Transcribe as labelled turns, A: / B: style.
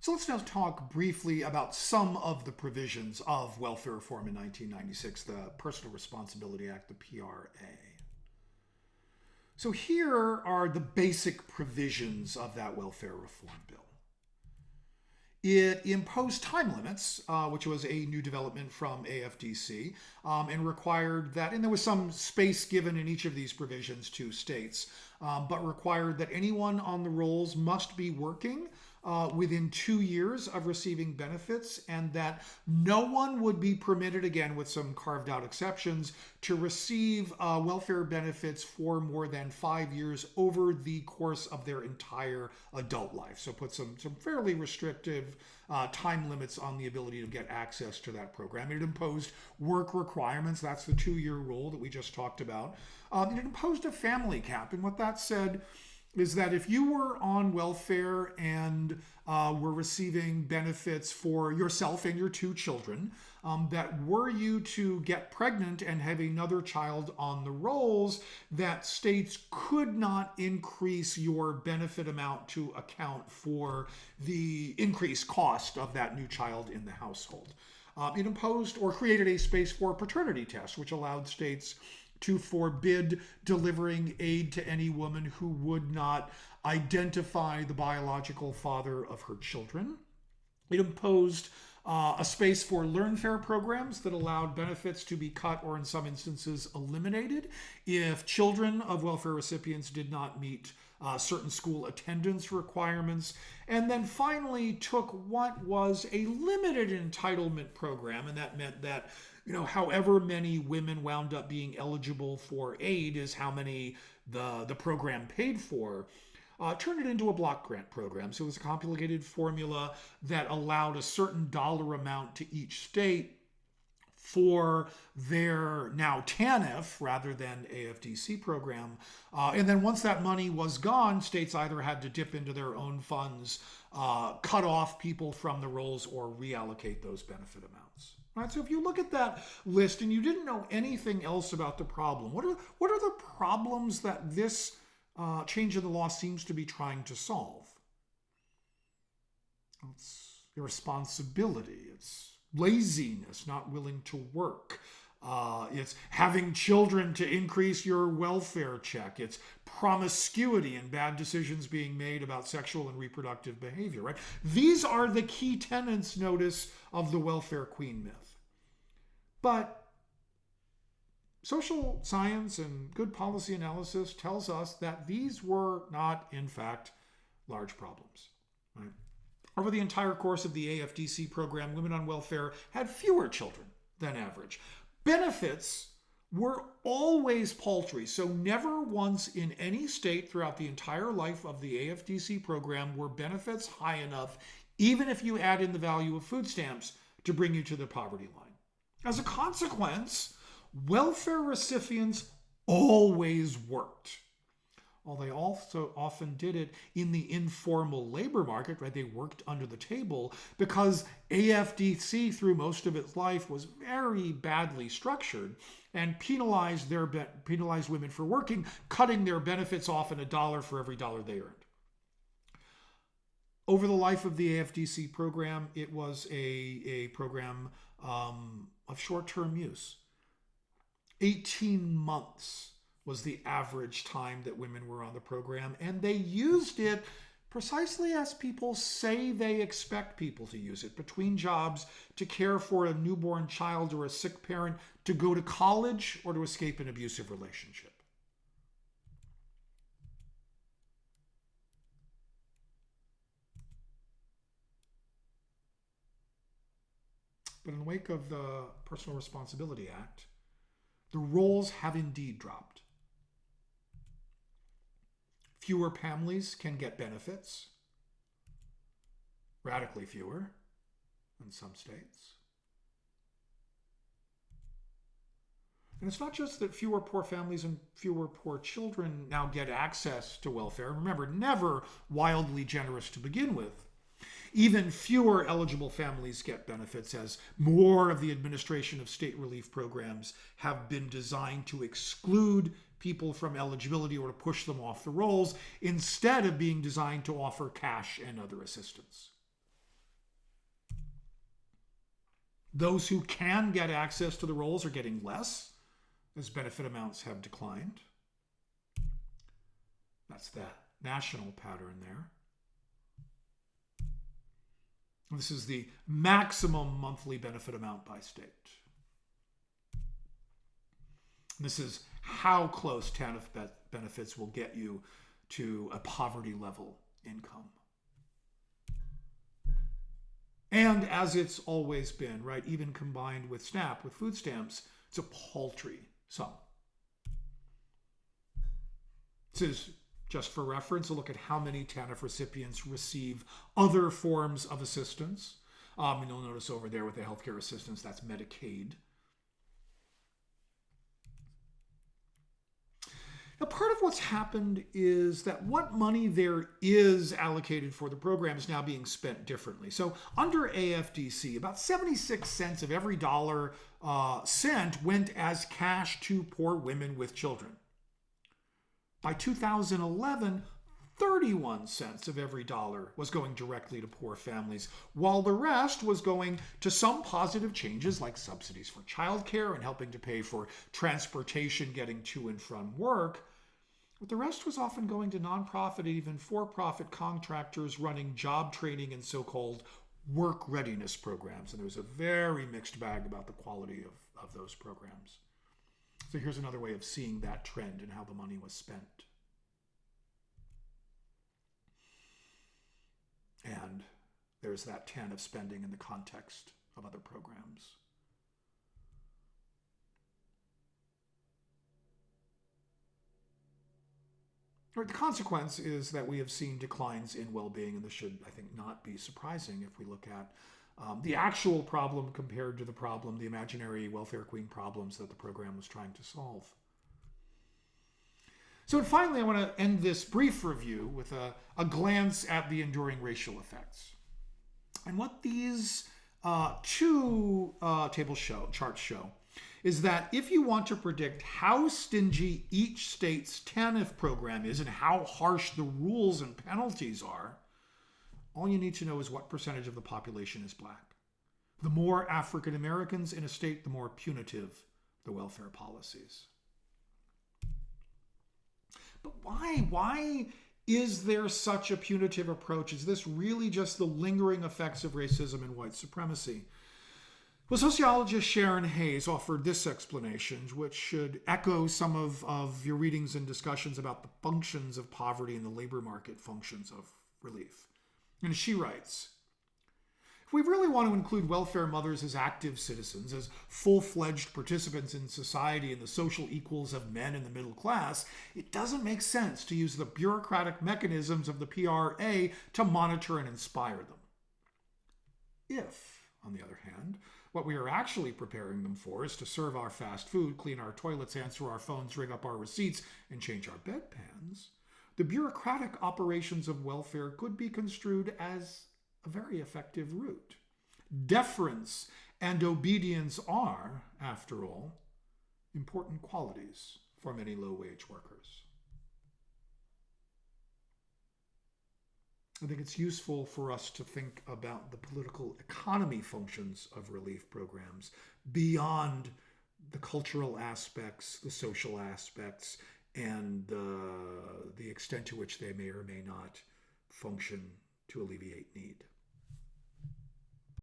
A: So let's now talk briefly about some of the provisions of welfare reform in 1996, the Personal Responsibility Act, the PRA. So here are the basic provisions of that welfare reform bill. It imposed time limits, which was a new development from AFDC, and required that, and there was some space given in each of these provisions to states, but required that anyone on the rolls must be working within 2 years of receiving benefits, and that no one would be permitted, again with some carved out exceptions, to receive welfare benefits for more than 5 years over the course of their entire adult life. So put some fairly restrictive time limits on the ability to get access to that program. It imposed work requirements. That's the 2-year rule that we just talked about. It imposed a family cap, and what that said is that if you were on welfare and were receiving benefits for yourself and your 2 children, that were you to get pregnant and have another child on the rolls, that states could not increase your benefit amount to account for the increased cost of that new child in the household. It imposed or created a space for paternity tests, which allowed states to forbid delivering aid to any woman who would not identify the biological father of her children. It imposed a space for learn-fare programs that allowed benefits to be cut or in some instances eliminated if children of welfare recipients did not meet certain school attendance requirements. And then finally took what was a limited entitlement program, and that meant that however many women wound up being eligible for aid is how many the program paid for. Turned it into a block grant program. So it was a complicated formula that allowed a certain dollar amount to each state for their now TANF rather than AFDC program. And then once that money was gone, states either had to dip into their own funds, cut off people from the rolls, or reallocate those benefit amounts. Right, so if you look at that list and you didn't know anything else about the problem, what are the problems that this change in the law seems to be trying to solve? It's irresponsibility, it's laziness, not willing to work. It's having children to increase your welfare check. It's promiscuity and bad decisions being made about sexual and reproductive behavior, right? These are the key tenets, notice, of the welfare queen myth. But social science and good policy analysis tells us that these were not, in fact, large problems, right? Over the entire course of the AFDC program, women on welfare had fewer children than average. Benefits were always paltry, so never once in any state throughout the entire life of the AFDC program were benefits high enough, even if you add in the value of food stamps, to bring you to the poverty line. As a consequence, welfare recipients always worked. Well, they also often did it in the informal labor market, right? They worked under the table because AFDC, through most of its life, was very badly structured and penalized women for working, cutting their benefits off in $1 for every dollar they earned. Over the life of the AFDC program, it was a program of short-term use. 18 months was the average time that women were on the program, and they used it precisely as people say they expect people to use it, between jobs, to care for a newborn child or a sick parent, to go to college, or to escape an abusive relationship. But in the wake of the Personal Responsibility Act, the roles have indeed dropped. Fewer families can get benefits, radically fewer in some states. And it's not just that fewer poor families and fewer poor children now get access to welfare. Remember, never wildly generous to begin with. Even fewer eligible families get benefits, as more of the administration of state relief programs have been designed to exclude people from eligibility or to push them off the rolls, instead of being designed to offer cash and other assistance. Those who can get access to the rolls are getting less as benefit amounts have declined. That's the national pattern there. This is the maximum monthly benefit amount by state. This is how close TANF benefits will get you to a poverty level income. And as it's always been, right, even combined with SNAP, with food stamps, it's a paltry sum. This is just for reference, a look at how many TANF recipients receive other forms of assistance. And you'll notice over there with the healthcare assistance, that's Medicaid. Now, part of what's happened is that what money there is allocated for the program is now being spent differently. So under AFDC, about 76 cents of every dollar sent went as cash to poor women with children. By 2011, 31 cents of every dollar was going directly to poor families, while the rest was going to some positive changes like subsidies for childcare and helping to pay for transportation getting to and from work. But the rest was often going to nonprofit and even for-profit contractors running job training and so-called work readiness programs. And there was a very mixed bag about the quality of those programs. So here's another way of seeing that trend and how the money was spent. And there's that TANF spending in the context of other programs. The consequence is that we have seen declines in well-being, and this should, I think, not be surprising if we look at the actual problem compared to the problem, the imaginary welfare queen problems that the program was trying to solve. So finally, I want to end this brief review with a glance at the enduring racial effects. And what these two charts show is that if you want to predict how stingy each state's TANF program is and how harsh the rules and penalties are, all you need to know is what percentage of the population is black. The more African Americans in a state, the more punitive the welfare policies. But why? Why is there such a punitive approach? Is this really just the lingering effects of racism and white supremacy? Well, sociologist Sharon Hayes offered this explanation, which should echo some of your readings and discussions about the functions of poverty and the labor market functions of relief. And she writes, if we really want to include welfare mothers as active citizens, as full-fledged participants in society and the social equals of men in the middle class, it doesn't make sense to use the bureaucratic mechanisms of the PRA to monitor and inspire them. If, on the other hand, what we are actually preparing them for is to serve our fast food, clean our toilets, answer our phones, ring up our receipts, and change our bedpans, the bureaucratic operations of welfare could be construed as a very effective route. Deference and obedience are, after all, important qualities for many low-wage workers. I think it's useful for us to think about the political economy functions of relief programs beyond the cultural aspects, the social aspects, and the extent to which they may or may not function to alleviate need.